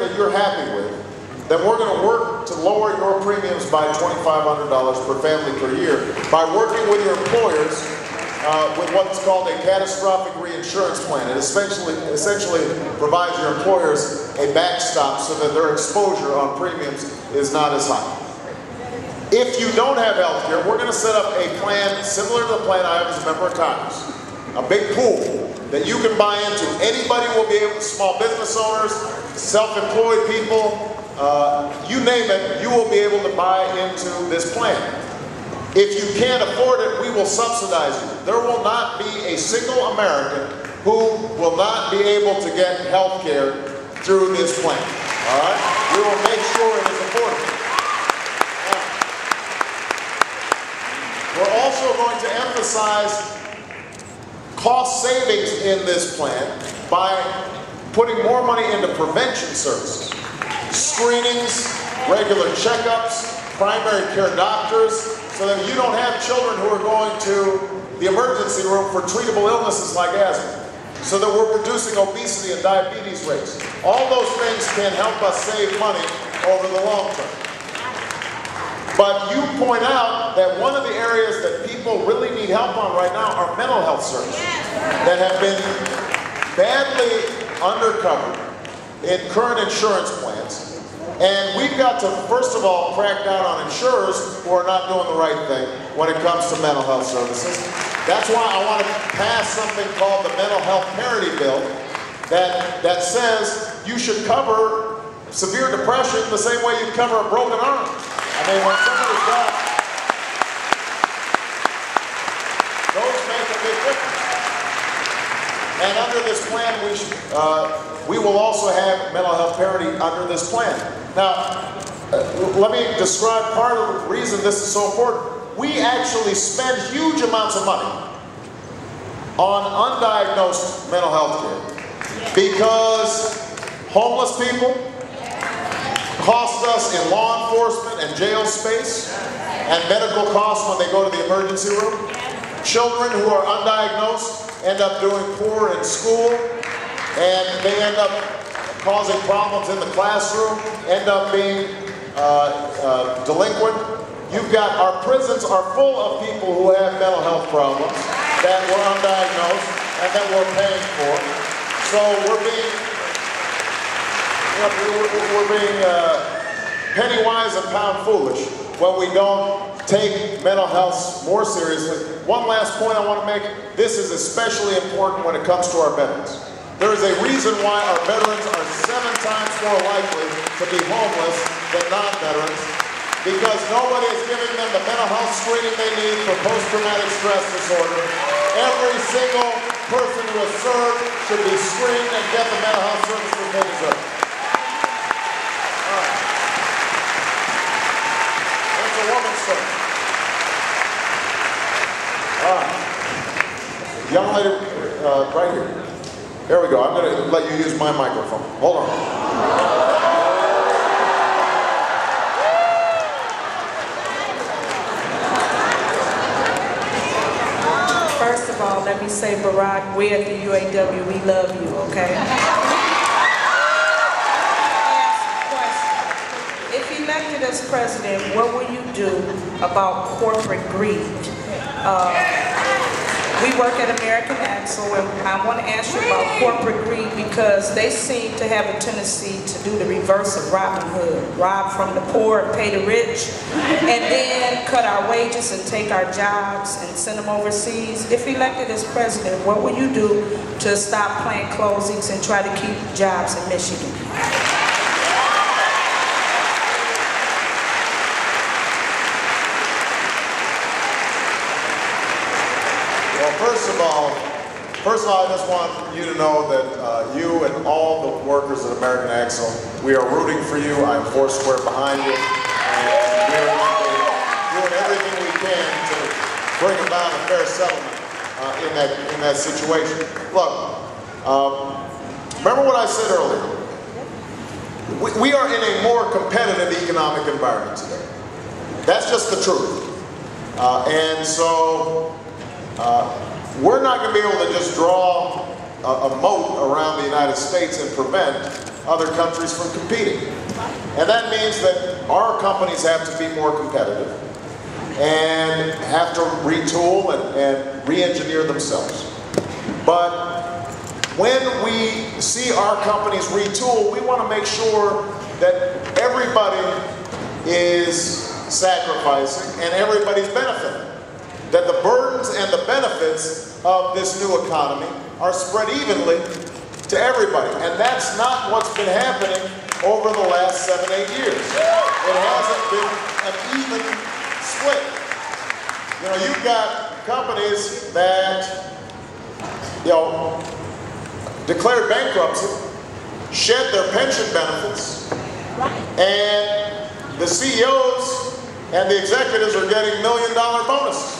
that you're happy with, then we're going to work to lower your premiums by $2,500 per family per year by working with your employers with what's called a catastrophic reinsurance plan. It essentially provides your employers a backstop so that their exposure on premiums is not as high. If you don't have health care, we're going to set up a plan similar to the plan I have as a member of Congress. A big pool that you can buy into. Anybody will be able to, small business owners, self-employed people, you name it, you will be able to buy into this plan. If you can't afford it, we will subsidize you. There will not be a single American who will not be able to get health care through this plan. All right? We will make sure it is affordable. Now, we're also going to emphasize cost savings in this plan by putting more money into prevention services. Screenings, regular checkups, primary care doctors, so that you don't have children who are going to the emergency room for treatable illnesses like asthma. So that we're reducing obesity and diabetes rates. All those things can help us save money over the long term. But you point out that one of the areas that people really need help on right now are mental health services that have been badly undercovered in current insurance plans. And we've got to, first of all, crack down on insurers who are not doing the right thing when it comes to mental health services. That's why I want to pass something called the Mental Health Parity Bill that says you should cover severe depression the same way you'd cover a broken arm. I mean, when somebody's got, those make a big difference. And under this plan, we will also have mental health parity under this plan. Now, let me describe part of the reason this is so important. We actually spend huge amounts of money on undiagnosed mental health care because homeless people cost us in law enforcement and jail space and medical costs when they go to the emergency room. Children who are undiagnosed end up doing poor in school, and they end up causing problems in the classroom, end up being delinquent. You've got, our prisons are full of people who have mental health problems that were undiagnosed and that we're paying for. So we're being penny wise and pound foolish when we don't take mental health more seriously. One last point I want to make, this is especially important when it comes to our veterans. There is a reason why our veterans are 7 times more likely to be homeless than non-veterans, because nobody is giving them the mental health screening they need for post-traumatic stress disorder. Every single person who has served should be screened and get the mental health services they deserve. All right. That's a woman's story. All right. Young lady right here. There we go. I'm going to let you use my microphone. Hold on. First of all, let me say, Barack, we at the UAW, we love you, okay? If elected as president, what will you do about corporate greed? We work at American Axle, and I want to ask you about corporate greed because they seem to have a tendency to do the reverse of Robin Hood. Rob from the poor and pay the rich, and then cut our wages and take our jobs and send them overseas. If elected as president, what will you do to stop plant closings and try to keep jobs in Michigan? First of all, I just want you to know that you and all the workers at American Axle, we are rooting for you. I'm foursquare behind you. And we are doing everything we can to bring about a fair settlement in that situation. Look, remember what I said earlier. We are in a more competitive economic environment today. That's just the truth. And so, we're not going to be able to just draw a moat around the United States and prevent other countries from competing. And that means that our companies have to be more competitive and have to retool and re-engineer themselves. But when we see our companies retool, we want to make sure that everybody is sacrificing and everybody's benefiting. That the burdens and the benefits of this new economy are spread evenly to everybody. And that's not what's been happening over the last 7-8 years. It hasn't been an even split. You know, you've got companies that, you know, declared bankruptcy, shed their pension benefits, and the CEOs and the executives are getting $1 million bonuses.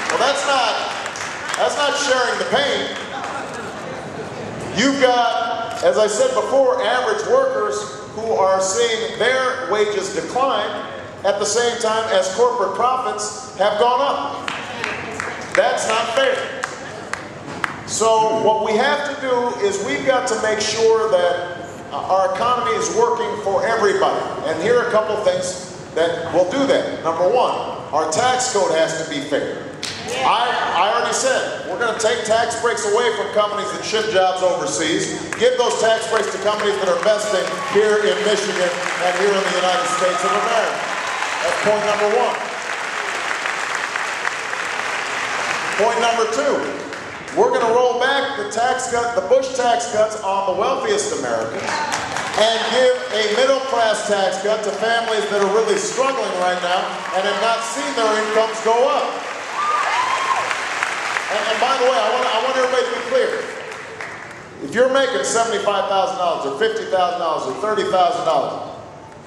Well, that's not sharing the pain. You've got, as I said before, average workers who are seeing their wages decline at the same time as corporate profits have gone up. That's not fair. So what we have to do is we've got to make sure that our economy is working for everybody. And here are a couple things that will do that. Number one, our tax code has to be fair. I already said, we're going to take tax breaks away from companies that ship jobs overseas, give those tax breaks to companies that are investing here in Michigan and here in the United States of America. That's point number one. Point number two, we're going to roll back the Bush tax cuts on the wealthiest Americans and give a middle-class tax cut to families that are really struggling right now and have not seen their incomes go up. And by the way, I want everybody to be clear. If you're making $75,000 or $50,000 or $30,000,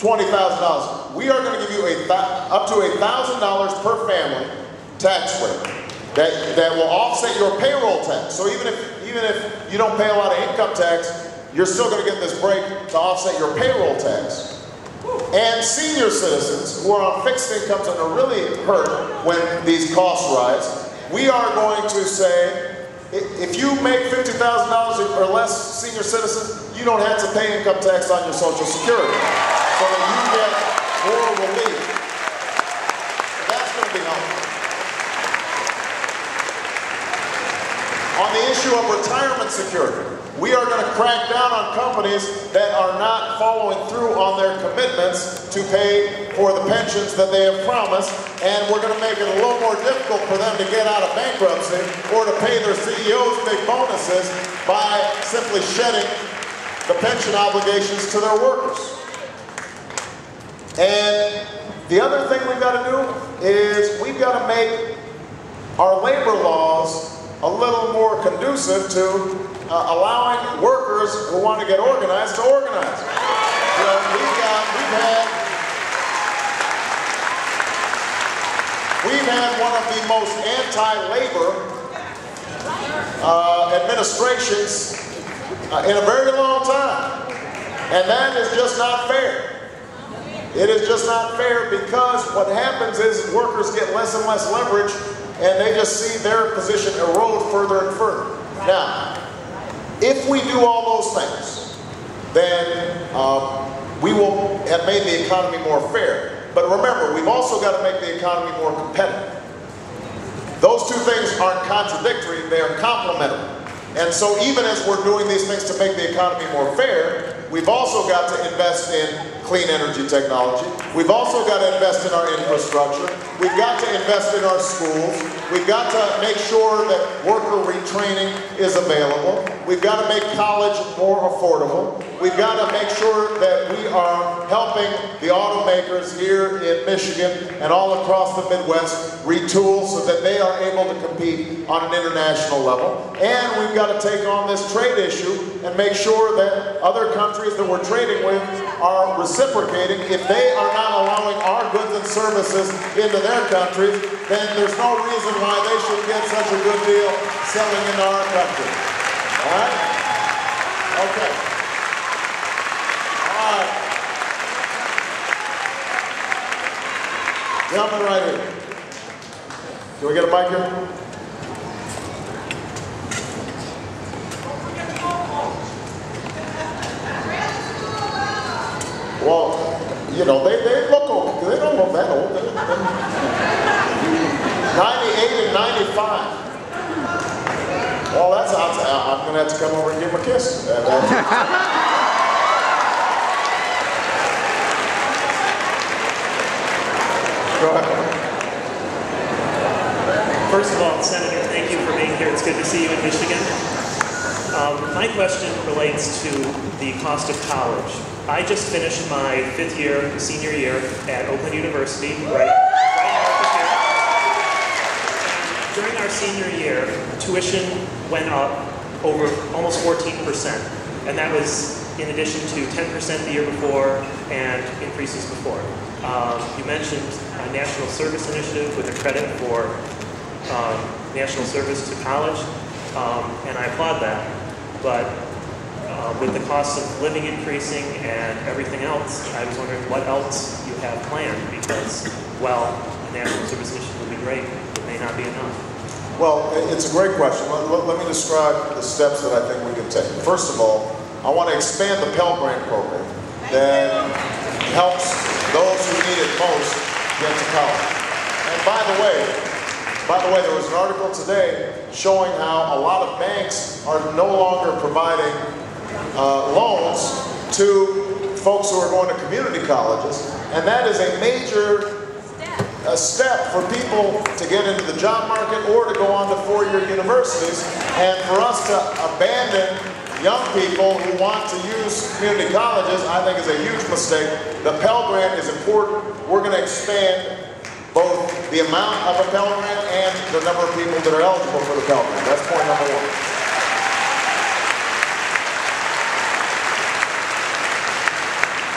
$20,000, we are going to give you up to $1,000 per family tax rate that will offset your payroll tax. So even if you don't pay a lot of income tax, you're still going to get this break to offset your payroll tax. And senior citizens who are on fixed incomes and are really hurt when these costs rise, we are going to say, if you make $50,000 or less, senior citizen, you don't have to pay income tax on your Social Security, so that you get more relief. That's going to be helpful. On the issue of retirement security, we are going to crack down on companies that are not following through on their commitments to pay for the pensions that they have promised, and we're going to make it a little more difficult for them to get out of bankruptcy or to pay their CEOs big bonuses by simply shedding the pension obligations to their workers. And the other thing we've got to do is we've got to make our labor laws a little more conducive to allowing workers who want to get organized to organize. You know, we've had one of the most anti-labor administrations in a very long time. And that is just not fair. It is just not fair, because what happens is workers get less and less leverage and they just see their position erode further and further. Now, if we do all those things, then we will have made the economy more fair. But remember, we've also got to make the economy more competitive. Those two things aren't contradictory, they are complementary. And so even as we're doing these things to make the economy more fair, we've also got to invest in clean energy technology. We've also got to invest in our infrastructure. We've got to invest in our schools. We've got to make sure that worker retraining is available. We've got to make college more affordable. We've got to make sure that we are helping the automakers here in Michigan and all across the Midwest retool so that they are able to compete on an international level. And we've got to take on this trade issue and make sure that other countries that we're trading with are reciprocating. If they are not allowing our goods and services into their countries, then there's no reason why they should get such a good deal selling into our country. All right? Okay. All right. Gentleman right here. Can we get a mic here? you know, they look old. They don't look that old. 98 and 95. Well, that's I'm going to have to come over and give him a kiss. Go ahead. First of all, Senator, thank you for being here. It's good to see you in Michigan. My question relates to the cost of college. I just finished my senior year at Oakland University, right now this year. During our senior year, tuition went up over almost 14%, and that was in addition to 10% the year before and increases before. You mentioned a national service initiative with a credit for national service to college, and I applaud that. But with the cost of living increasing and everything else, I was wondering what else you have planned, because, well, a national service initiative would be great, it may not be enough. Well, it's a great question. Let me describe the steps that I think we can take. First of all, I want to expand the Pell Grant program that helps those who need it most get to college. And by the way, there was an article today showing how a lot of banks are no longer providing loans to folks who are going to community colleges, and that is a major step for people to get into the job market or to go on to four-year universities. And for us to abandon young people who want to use community colleges, I think is a huge mistake. The Pell Grant is important. We're going to expand both the amount of a Pell Grant and the number of people that are eligible for the Pell Grant. That's point number one.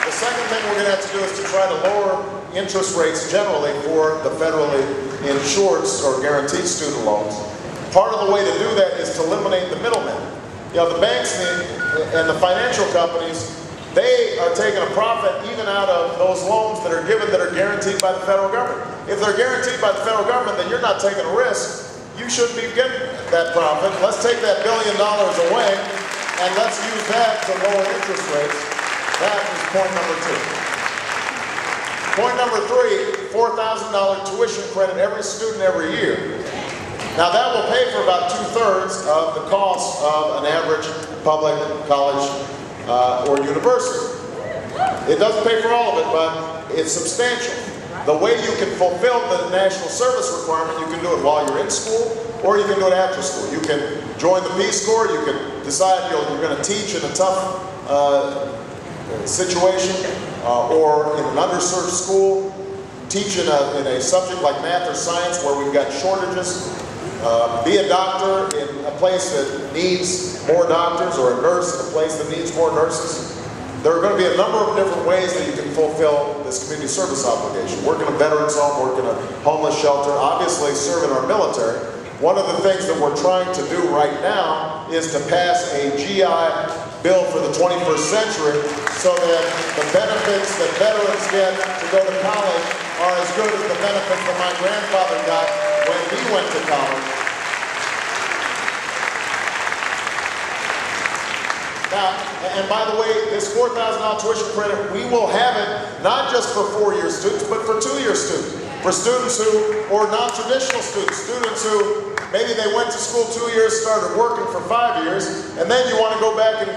The second thing we're going to have to do is to try to lower interest rates generally for the federally insured or guaranteed student loans. Part of the way to do that is to eliminate the middlemen. You know, the banks and the financial companies, they are taking a profit even out of those loans that are given that are guaranteed by the federal government. If they're guaranteed by the federal government, then you're not taking a risk. You shouldn't be getting that profit. Let's take that $1 billion away and let's use that to lower interest rates. That is point number two. Point number three, $4,000 tuition credit every student every year. Now that will pay for about 2/3 of the cost of an average public college or university. It doesn't pay for all of it, but it's substantial. The way you can fulfill the national service requirement, you can do it while you're in school, or you can do it after school. You can join the Peace Corps, you can decide you're going to teach in a tough situation, or in an underserved school, teach in a subject like math or science where we've got shortages, be a doctor in a place that needs more doctors, or a nurse in a place that needs more nurses. There are going to be a number of different ways that you can fulfill this community service obligation. Work in a veterans home, work in a homeless shelter, obviously serve in our military. One of the things that we're trying to do right now is to pass a GI Bill for the 21st century so that the benefits that veterans get to go to college are as good as the benefits that my grandfather got when he went to college. Now, and by the way, this $4,000 tuition credit, we will have it not just for four-year students, but for two-year students. For students who, or non-traditional students, students who maybe they went to school 2 years, started working for 5 years, and then you want to go back and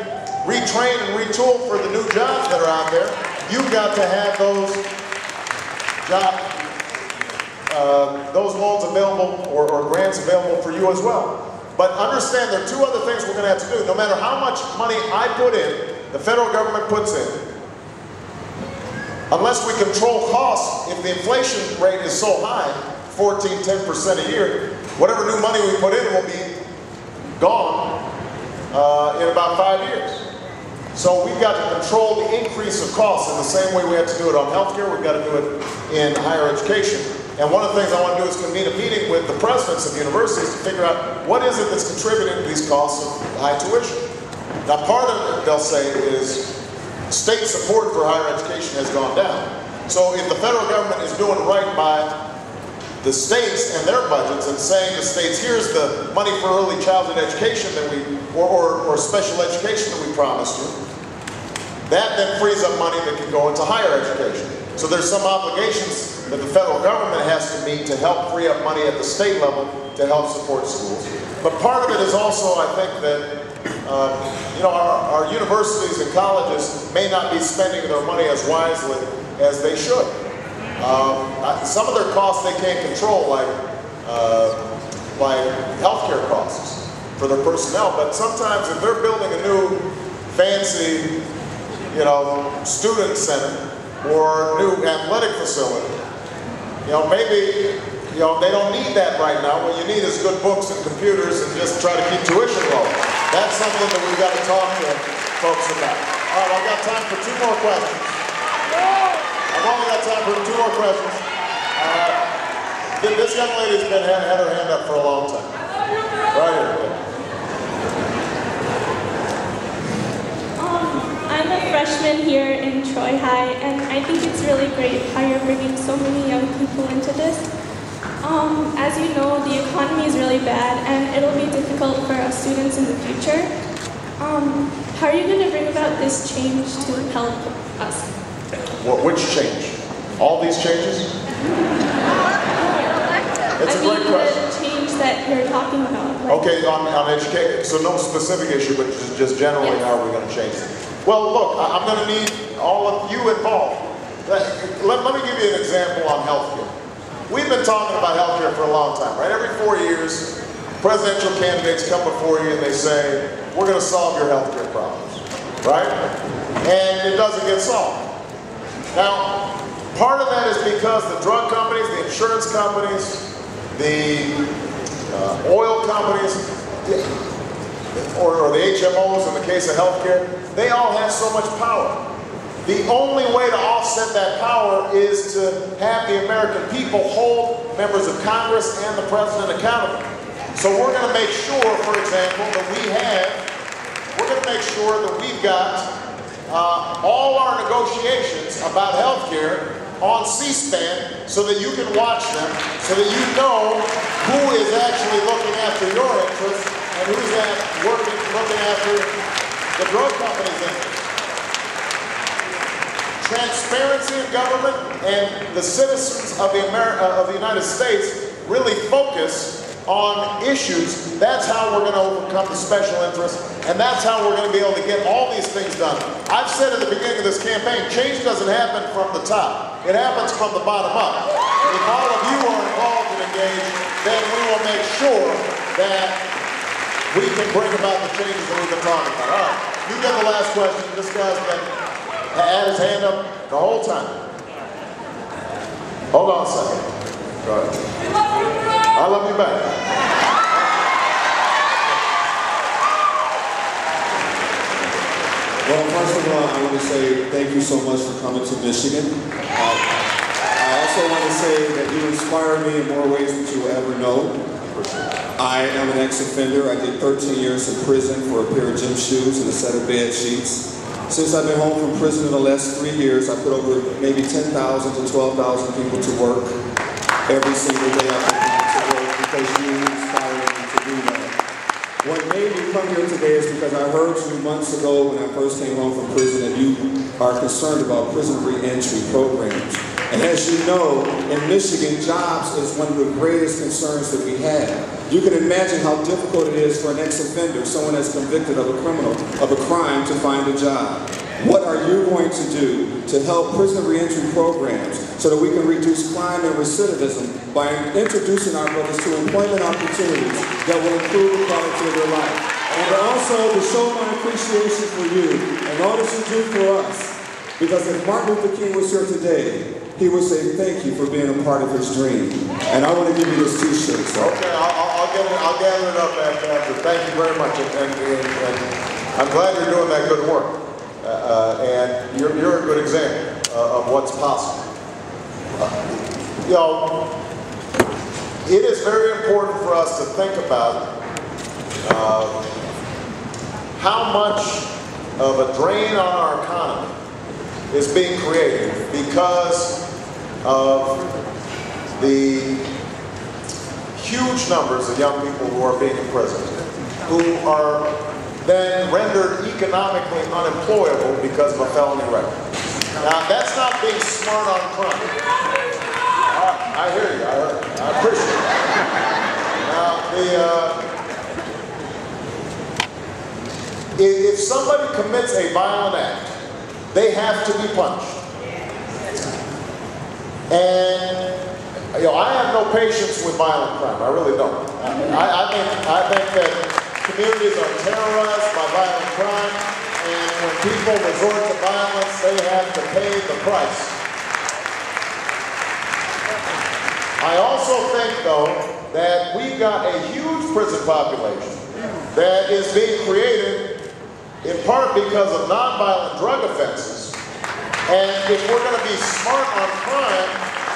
retrain and retool for the new jobs that are out there. You've got to have those loans available or grants available for you as well. But understand there are two other things we're going to have to do. No matter how much money I put in, the federal government puts in, unless we control costs, if the inflation rate is so high, 14, 10% a year, whatever new money we put in will be gone in about 5 years. So we've got to control the increase of costs in the same way we have to do it on healthcare, we've got to do it in higher education. And one of the things I want to do is convene a meeting with the presidents of universities to figure out what is it that's contributing to these costs of high tuition. Now part of it, they'll say, is state support for higher education has gone down. So if the federal government is doing right by the states and their budgets and saying to states, here's the money for early childhood education that we, or special education that we promised you, That then frees up money that can go into higher education. So there's some obligations that the federal government has to meet to help free up money at the state level to help support schools. But part of it is also, I think, that you know, our universities and colleges may not be spending their money as wisely as they should. Some of their costs they can't control, like healthcare costs for their personnel. But sometimes if they're building a new fancy, you know, student center or new athletic facility, you know, maybe, you know, they don't need that right now. What you need is good books and computers and just try to keep tuition low. That's something that we've got to talk to folks about. All right, I've got time for 2 more questions. I've only got time for 2 more questions. This young lady's had her hand up for a long time. Right here. I'm a freshman here in Troy High, and I think it's really great how you're bringing so many young people into this. As you know, the economy is really bad, and it'll be difficult for us students in the future. How are you going to bring about this change to help us? Well, which change? All these changes? It's a great question. The change that you're talking about. Like, okay, on education, so no specific issue, but just generally, yes. How are we going to change it? Well, look, I'm going to need all of you involved. Let me give you an example on healthcare. We've been talking about healthcare for a long time, right? Every 4 years, presidential candidates come before you and they say, we're going to solve your healthcare problems, right? And it doesn't get solved. Now, part of that is because the drug companies, the insurance companies, the oil companies, or the HMOs in the case of healthcare, they all have so much power. The only way to offset that power is to have the American people hold members of Congress and the President accountable. So we're going to make sure, for example, that we've got all our negotiations about healthcare on C-SPAN so that you can watch them, so that you know who is actually looking after your interests and who's looking after the drug companies' interests. Transparency in government and the citizens of the United States really focus on issues. That's how we're going to overcome the special interests, and that's how we're going to be able to get all these things done. I've said at the beginning of this campaign, change doesn't happen from the top. It happens from the bottom up. If all of you are involved and engaged, then we will make sure that we can bring about the changes that we've been talking about. All right, you get the last question. This guy's been had his hand up the whole time. Hold on a second. Go ahead. I love you back. Well, first of all, I want to say thank you so much for coming to Michigan. I also want to say that you inspire me in more ways than you will ever know. I am an ex-offender. I did 13 years in prison for a pair of gym shoes and a set of bed sheets. Since I've been home from prison in the last 3 years, I put over maybe 10,000 to 12,000 people to work every single day. I put people to work because you inspire me to do that. What made me come here today is because I heard you months ago when I first came home from prison that you are concerned about prison reentry programs. And as you know, in Michigan, jobs is one of the greatest concerns that we have. You can imagine how difficult it is for an ex-offender, someone that's convicted of a crime, to find a job. What are you going to do to help prison reentry programs so that we can reduce crime and recidivism by introducing our brothers to employment opportunities that will improve the quality of their life? And also to show my appreciation for you and all that you do for us. Because if Martin Luther King was here today, he would say thank you for being a part of his dream. And I want to give you this t-shirt. So. Okay, I'll gather it up after. Thank you very much. And I'm glad you're doing that good work. And you're a good example of what's possible. You know, it is very important for us to think about how much of a drain on our economy is being created because of the huge numbers of young people who are being imprisoned, who are then rendered economically unemployable because of a felony record. Now, that's not being smart on crime. I hear you. I appreciate it. Now, if somebody commits a violent act, they have to be punished. And I have no patience with violent crime. I really don't. I think that communities are terrorized by violent crime, and when people resort to violence, they have to pay the price. I also think, though, that we've got a huge prison population that is being created in part because of nonviolent drug offenses. And if we're going to be smart on crime,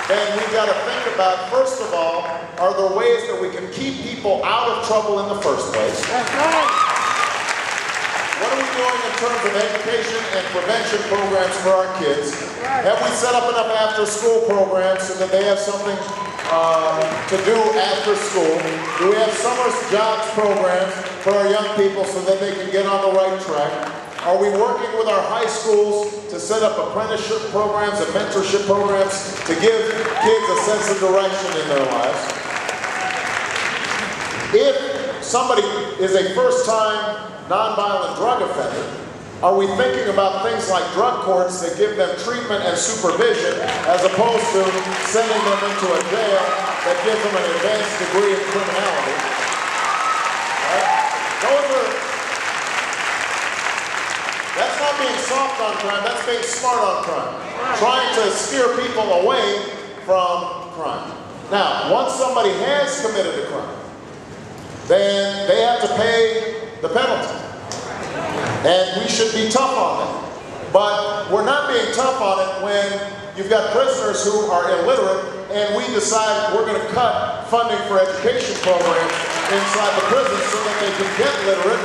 then we've got to think about, first of all, are there ways that we can keep people out of trouble in the first place? That's right. What are we doing in terms of education and prevention programs for our kids? Have we set up enough after-school programs so that they have something to do after school? Do we have summer jobs programs for our young people so that they can get on the right track? Are we working with our high schools to set up apprenticeship programs and mentorship programs to give kids a sense of direction in their lives? If somebody is a first-time nonviolent drug offender, are we thinking about things like drug courts that give them treatment and supervision as opposed to sending them into a jail that gives them an advanced degree in criminality? Right? That's not being soft on crime, that's being smart on crime. Trying to steer people away from crime. Now, once somebody has committed a crime, then they have to pay the penalty. And we should be tough on them. But we're not being tough on it when you've got prisoners who are illiterate and we decide we're going to cut funding for education programs inside the prison so that they can get literate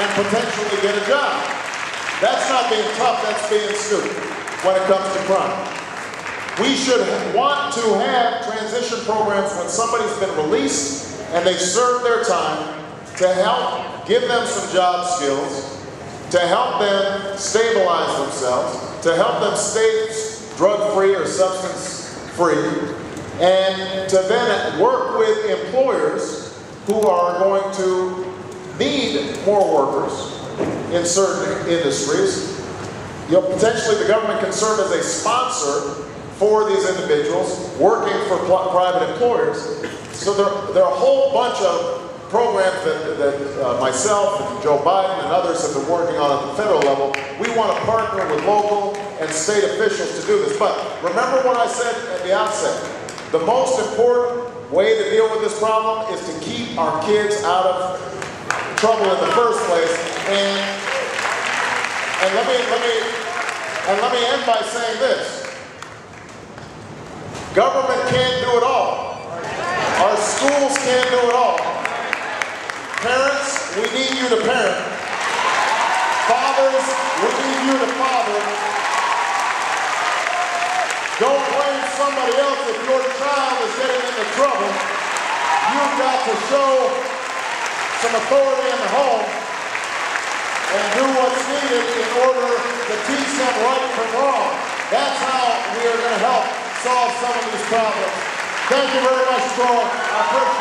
and potentially get a job. That's not being tough, that's being stupid when it comes to crime. We should want to have transition programs when somebody's been released and they've served their time to help give them some job skills, to help them stabilize themselves, to help them stay drug-free or substance-free, and to then work with employers who are going to need more workers in certain industries. Potentially the government can serve as a sponsor for these individuals working for private employers. So there are a whole bunch of programs that myself and Joe Biden and others have been working on at the federal level. We want to partner with local and state officials to do this. But remember what I said at the outset. The most important way to deal with this problem is to keep our kids out of trouble in the first place. And let me end by saying this. Government can't do it all. Our schools can't do it all. Parents, we need you to parent. Fathers, we need you to father. Don't blame somebody else if your child is getting into trouble. You've got to show some authority in the home and do what's needed in order to teach them right from wrong. That's how we are going to help solve some of these problems. Thank you very much, Joel. I appreciate it.